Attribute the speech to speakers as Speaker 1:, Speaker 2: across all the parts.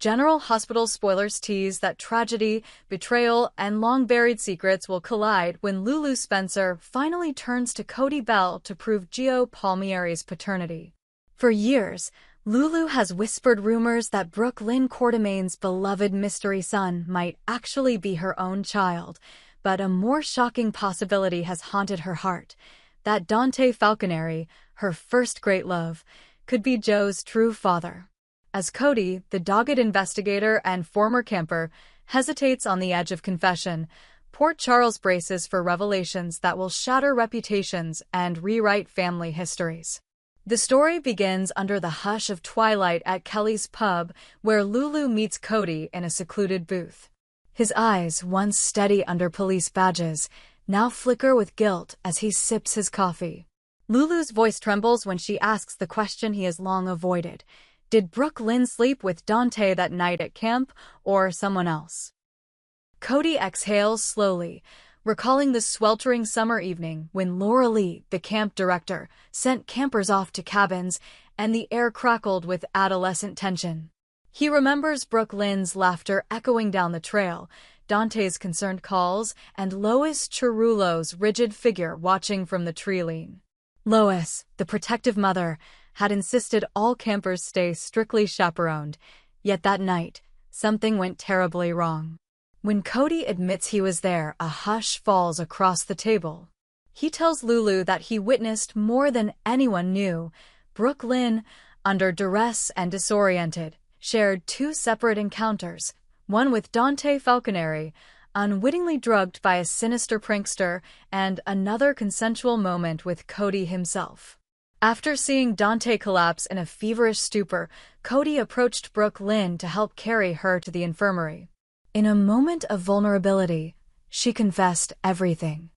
Speaker 1: General Hospital spoilers tease that tragedy, betrayal, and long-buried secrets will collide when Lulu Spencer finally turns to Cody Bell to prove Gio Palmieri's paternity. For years, Lulu has whispered rumors that Brooke Lynn Quartermain's beloved mystery son might actually be her own child, but a more shocking possibility has haunted her heart, that Dante Falconeri, her first great love, could be Joe's true father. As Cody, the dogged investigator and former camper, hesitates on the edge of confession, Port Charles braces for revelations that will shatter reputations and rewrite family histories. The story begins under the hush of twilight at Kelly's pub, where Lulu meets Cody in a secluded booth. His eyes, once steady under police badges, now flicker with guilt as he sips his coffee. Lulu's voice trembles when she asks the question he has long avoided. Did Brooke Lynn sleep with Dante that night at camp, or someone else? Cody exhales slowly, recalling the sweltering summer evening when Laura Lee, the camp director, sent campers off to cabins and the air crackled with adolescent tension. He remembers Brooke Lynn's laughter echoing down the trail, Dante's concerned calls, and Lois Cerullo's rigid figure watching from the tree lean. Lois, the protective mother, had insisted all campers stay strictly chaperoned, yet that night, something went terribly wrong. When Cody admits he was there, a hush falls across the table. He tells Lulu that he witnessed more than anyone knew. Brooke Lynn, under duress and disoriented, shared two separate encounters, one with Dante Falconeri, unwittingly drugged by a sinister prankster, and another consensual moment with Cody himself. After seeing Dante collapse in a feverish stupor, Cody approached Brooke Lynn to help carry her to the infirmary. In a moment of vulnerability, she confessed everything.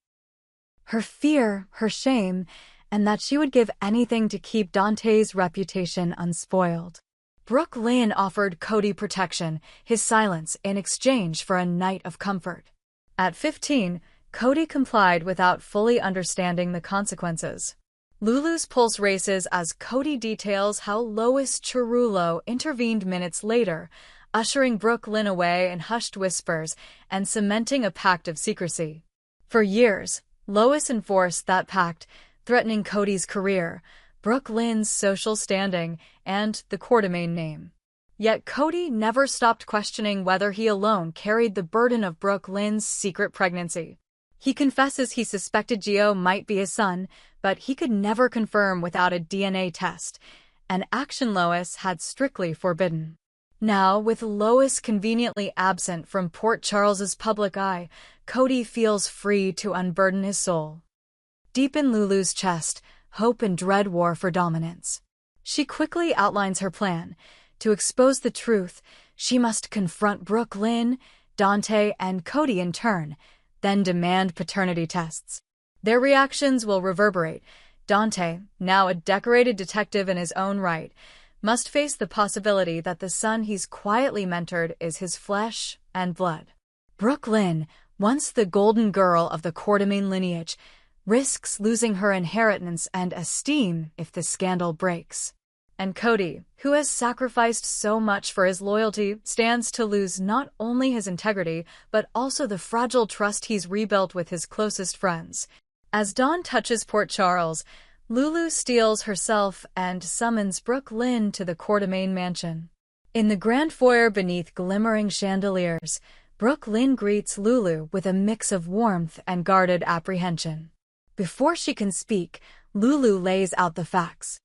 Speaker 1: Her fear, her shame, and that she would give anything to keep Dante's reputation unspoiled. Brooke Lynn offered Cody protection, his silence, in exchange for a night of comfort. At 15, Cody complied without fully understanding the consequences. Lulu's pulse races as Cody details how Lois Cerullo intervened minutes later, ushering Brooke Lynn away in hushed whispers and cementing a pact of secrecy. For years, Lois enforced that pact, threatening Cody's career, Brooke Lynn's social standing, and the Quartermain name. Yet Cody never stopped questioning whether he alone carried the burden of Brooke Lynn's secret pregnancy. He confesses he suspected Gio might be his son, but he could never confirm without a DNA test, an action Lois had strictly forbidden. Now, with Lois conveniently absent from Port Charles's public eye, Cody feels free to unburden his soul. Deep in Lulu's chest, hope and dread war for dominance. She quickly outlines her plan. To expose the truth, she must confront Brooke Lynn, Dante, and Cody in turn, then demand paternity tests. Their reactions will reverberate. Dante, now a decorated detective in his own right, must face the possibility that the son he's quietly mentored is his flesh and blood. Brooke Lynn, once the golden girl of the Quartermain lineage, risks losing her inheritance and esteem if the scandal breaks. And Cody, who has sacrificed so much for his loyalty, stands to lose not only his integrity, but also the fragile trust he's rebuilt with his closest friends. As dawn touches Port Charles, Lulu steels herself and summons Brooke Lynn to the Quartermain mansion. In the grand foyer beneath glimmering chandeliers, Brooke Lynn greets Lulu with a mix of warmth and guarded apprehension. Before she can speak, Lulu lays out the facts.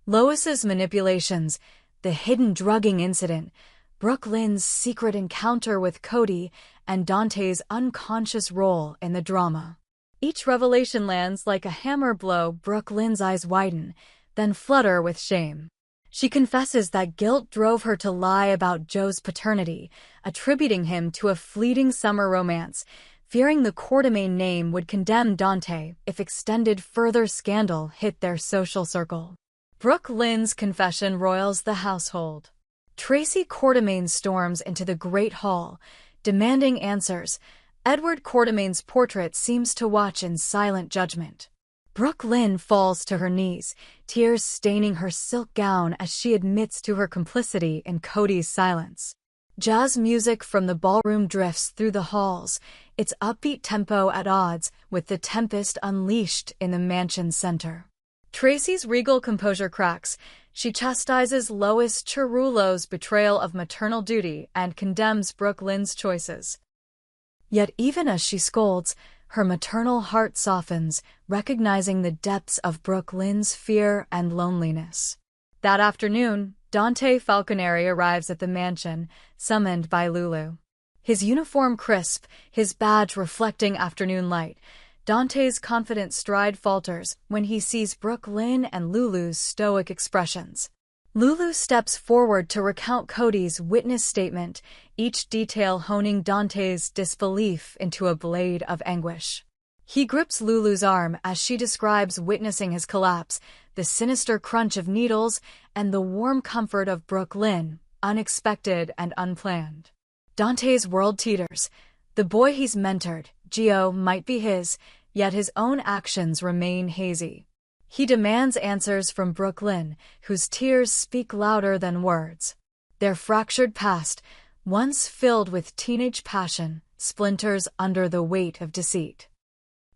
Speaker 1: Lois's manipulations, the hidden drugging incident, Brooke Lynn's secret encounter with Cody, and Dante's unconscious role in the drama. Each revelation lands like a hammer blow. Brooke Lynn's eyes widen, then flutter with shame. She confesses that guilt drove her to lie about Joe's paternity, attributing him to a fleeting summer romance, fearing the Quartermain name would condemn Dante if extended further scandal hit their social circle. Brooke Lynn's confession roils the household. Tracy Quartermain storms into the Great Hall, demanding answers. Edward Quartermain's portrait seems to watch in silent judgment. Brooklyn falls to her knees, tears staining her silk gown as she admits to her complicity in Cody's silence. Jazz music from the ballroom drifts through the halls, its upbeat tempo at odds with the tempest unleashed in the mansion's center. Tracy's regal composure cracks. She chastises Lois Cerullo's betrayal of maternal duty and condemns Brooklyn's choices. Yet even as she scolds, her maternal heart softens, recognizing the depths of Brooklyn's fear and loneliness. That afternoon, Dante Falconeri arrives at the mansion, summoned by Lulu. His uniform crisp, his badge reflecting afternoon light, Dante's confident stride falters when he sees Brooklyn and Lulu's stoic expressions. Lulu steps forward to recount Cody's witness statement, each detail honing Dante's disbelief into a blade of anguish. He grips Lulu's arm as she describes witnessing his collapse, the sinister crunch of needles, and the warm comfort of Brooklyn, unexpected and unplanned. Dante's world teeters. The boy he's mentored, Gio, might be his, yet his own actions remain hazy. He demands answers from Brooklyn, whose tears speak louder than words. Their fractured past, once filled with teenage passion, splinters under the weight of deceit.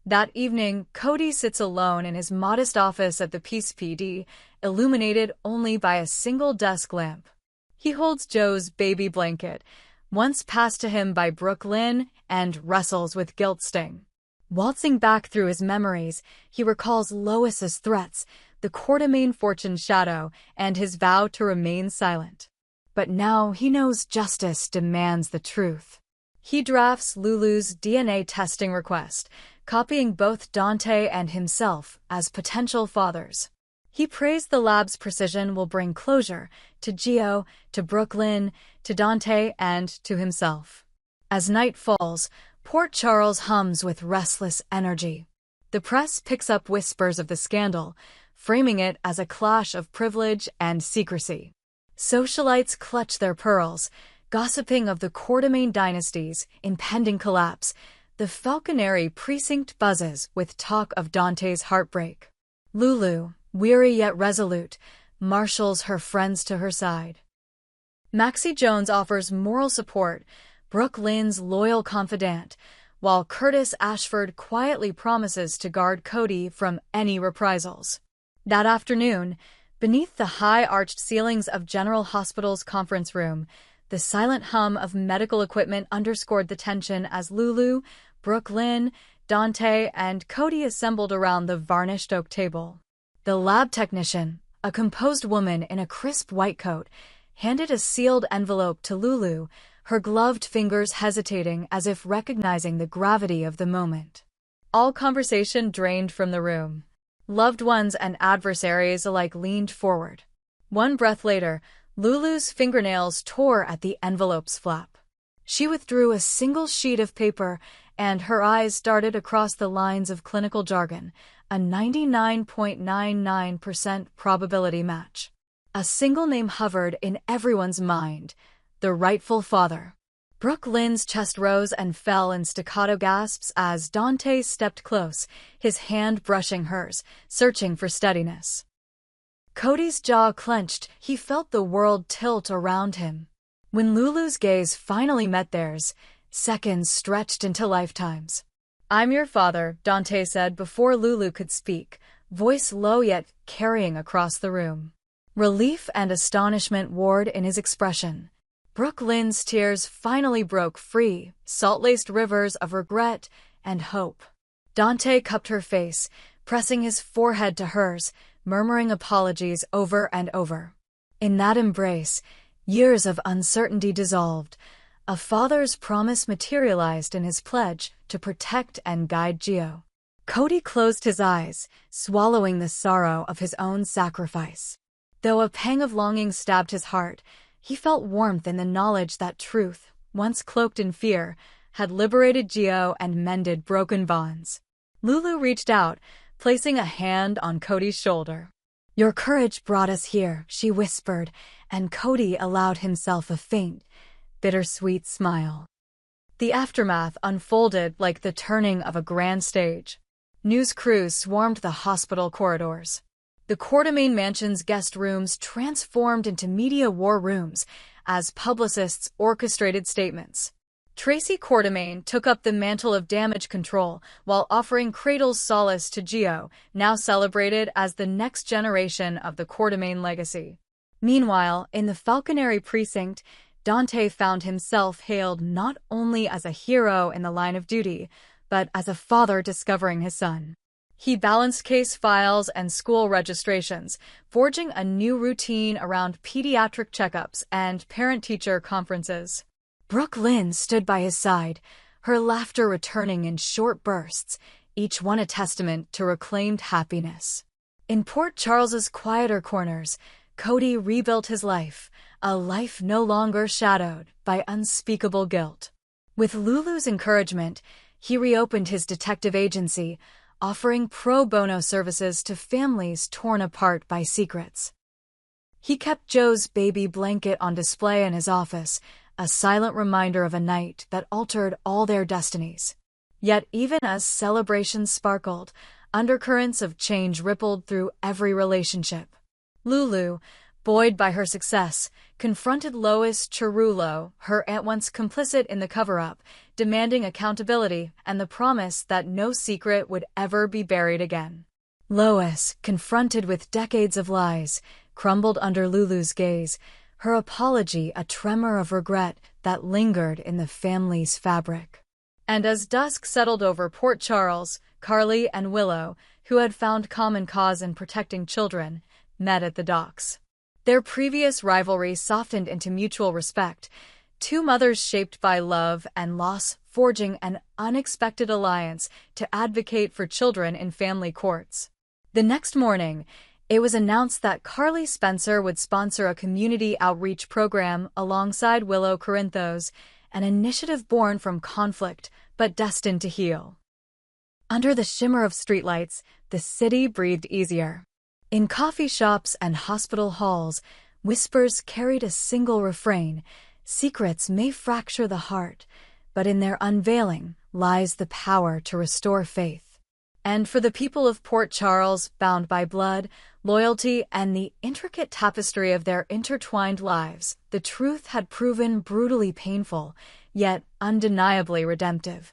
Speaker 1: That evening, Cody sits alone in his modest office at the Peace PD, illuminated only by a single desk lamp. He holds Joe's baby blanket, once passed to him by Brooklyn, and wrestles with guilt sting. Waltzing back through his memories, he recalls Lois's threats, the Quartermaine fortune's shadow, and his vow to remain silent. But now he knows justice demands the truth. He drafts Lulu's DNA testing request, copying both Dante and himself as potential fathers. He prays the lab's precision will bring closure to Gio, to Brooklyn, to Dante, and to himself. As night falls, Port Charles hums with restless energy. The press picks up whispers of the scandal, framing it as a clash of privilege and secrecy. Socialites clutch their pearls, gossiping of the Quartermaine dynasty's impending collapse. The Falconeri precinct buzzes with talk of Dante's heartbreak. Lulu, weary yet resolute, marshals her friends to her side. Maxie Jones offers moral support, Brooklyn's loyal confidant, while Curtis Ashford quietly promises to guard Cody from any reprisals. That afternoon, beneath the high-arched ceilings of General Hospital's conference room, the silent hum of medical equipment underscored the tension as Lulu, Brooklyn, Dante, and Cody assembled around the varnished oak table. The lab technician, a composed woman in a crisp white coat, handed a sealed envelope to Lulu, her gloved fingers hesitating as if recognizing the gravity of the moment. All conversation drained from the room. Loved ones and adversaries alike leaned forward. One breath later, Lulu's fingernails tore at the envelope's flap. She withdrew a single sheet of paper, and her eyes darted across the lines of clinical jargon, a 99.99% probability match. A single name hovered in everyone's mind: the rightful father. Brooklyn's chest rose and fell in staccato gasps as Dante stepped close, his hand brushing hers, searching for steadiness. Cody's jaw clenched, he felt the world tilt around him. When Lulu's gaze finally met theirs, seconds stretched into lifetimes. "I'm your father," Dante said before Lulu could speak, voice low yet carrying across the room. Relief and astonishment warred in his expression. Brooklyn's tears finally broke free, salt-laced rivers of regret and hope. Dante cupped her face, pressing his forehead to hers, murmuring apologies over and over. In that embrace, years of uncertainty dissolved. A father's promise materialized in his pledge to protect and guide Gio. Cody closed his eyes, swallowing the sorrow of his own sacrifice. Though a pang of longing stabbed his heart, he felt warmth in the knowledge that truth, once cloaked in fear, had liberated Gio and mended broken bonds. Lulu reached out, placing a hand on Cody's shoulder. "Your courage brought us here," she whispered, and Cody allowed himself a faint, bittersweet smile. The aftermath unfolded like the turning of a grand stage. News crews swarmed the hospital corridors. The Quartermaine Mansion's guest rooms transformed into media war rooms as publicists orchestrated statements. Tracy Quartermaine took up the mantle of damage control while offering cradle's solace to Gio, now celebrated as the next generation of the Quartermaine legacy. Meanwhile, in the Falconeri precinct, Dante found himself hailed not only as a hero in the line of duty, but as a father discovering his son. He balanced case files and school registrations, forging a new routine around pediatric checkups and parent-teacher conferences. Brooke Lynn stood by his side, her laughter returning in short bursts, each one a testament to reclaimed happiness. In Port Charles's quieter corners, Cody rebuilt his life, a life no longer shadowed by unspeakable guilt. With Lulu's encouragement, he reopened his detective agency, offering pro bono services to families torn apart by secrets. He kept Joe's baby blanket on display in his office, a silent reminder of a night that altered all their destinies. Yet even as celebrations sparkled, undercurrents of change rippled through every relationship. Lulu, buoyed by her success, confronted Lois Cerullo, her aunt once complicit in the cover-up, demanding accountability and the promise that no secret would ever be buried again. Lois, confronted with decades of lies, crumbled under Lulu's gaze, her apology a tremor of regret that lingered in the family's fabric. And as dusk settled over Port Charles, Carly and Willow, who had found common cause in protecting children, met at the docks. Their previous rivalry softened into mutual respect, two mothers shaped by love and loss forging an unexpected alliance to advocate for children in family courts. The next morning, it was announced that Carly Spencer would sponsor a community outreach program alongside Willow Corinthos, an initiative born from conflict but destined to heal. Under the shimmer of streetlights, the city breathed easier. In coffee shops and hospital halls, whispers carried a single refrain: secrets may fracture the heart, but in their unveiling lies the power to restore faith. And for the people of Port Charles, bound by blood, loyalty, and the intricate tapestry of their intertwined lives, the truth had proven brutally painful, yet undeniably redemptive.